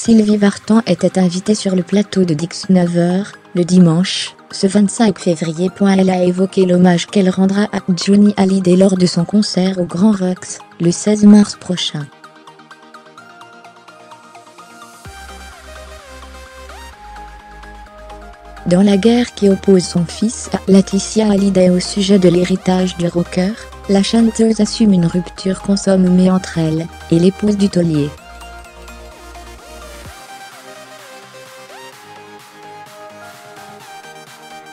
Sylvie Vartan était invitée sur le plateau de Dix 9h, le dimanche, ce 25 février. Elle a évoqué l'hommage qu'elle rendra à Johnny Hallyday lors de son concert au Grand Rex, le 16 mars prochain. Dans la guerre qui oppose son fils à Laetitia Hallyday au sujet de l'héritage du rocker, la chanteuse assume une rupture consommée entre elle et l'épouse du taulier.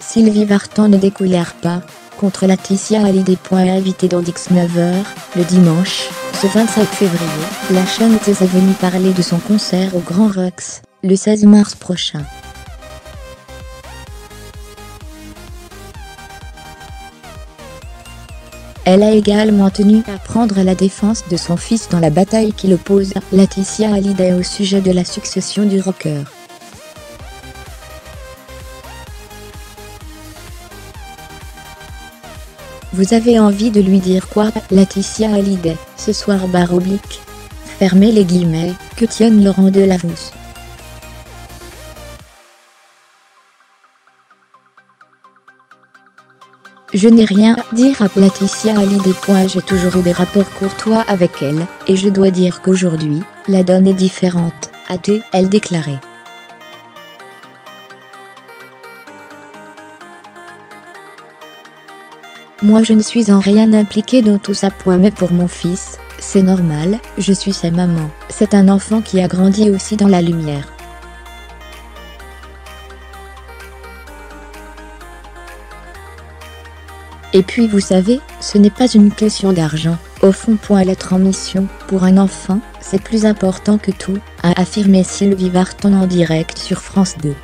Sylvie Vartan ne décolère pas contre Laetitia Hallyday. Invitée dans Dix 9h, le dimanche, ce 25 février, la chanteuse est venue parler de son concert au Grand Rex, le 16 mars prochain. Elle a également tenu à prendre la défense de son fils dans la bataille qui l'oppose à Laetitia Hallyday au sujet de la succession du rocker. Vous avez envie de lui dire quoi, Laetitia Hallyday, ce soir ? Fermez les guillemets, que tienne Laurent Delavousse. Je n'ai rien à dire à Laetitia Hallyday. J'ai toujours eu des rapports courtois avec elle, et je dois dire qu'aujourd'hui, la donne est différente, a-t-elle déclaré. Moi je ne suis en rien impliquée dans tout ça. Mais pour mon fils, c'est normal, je suis sa maman, c'est un enfant qui a grandi aussi dans la lumière. Et puis vous savez, ce n'est pas une question d'argent, au fond. L'être en mission, pour un enfant, c'est plus important que tout, a affirmé Sylvie Vartan en direct sur France 2.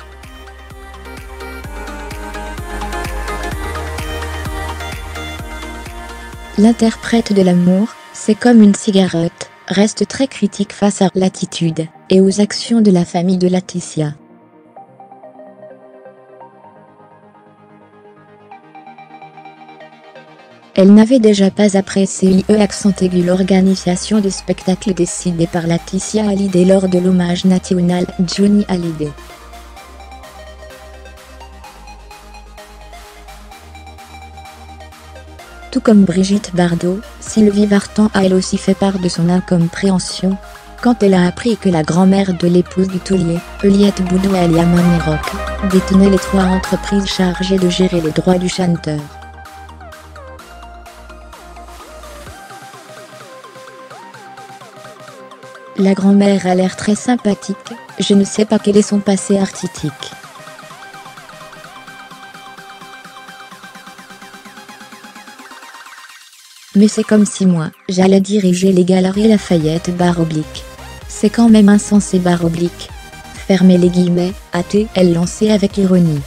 L'interprète de l'amour, c'est comme une cigarette, reste très critique face à l'attitude et aux actions de la famille de Laetitia. Elle n'avait déjà pas apprécié l'accent aigu l'organisation du spectacle décidé par Laetitia Hallyday lors de l'hommage national Johnny Hallyday. Tout comme Brigitte Bardot, Sylvie Vartan a elle aussi fait part de son incompréhension quand elle a appris que la grand-mère de l'épouse du taulier, Eliette Boudou alias Mamie Rock, détenait les 3 entreprises chargées de gérer les droits du chanteur. La grand-mère a l'air très sympathique, je ne sais pas quel est son passé artistique. Mais c'est comme si moi, j'allais diriger les Galeries Lafayette /. C'est quand même insensé /. Fermez les guillemets, a-t-elle lancé avec ironie.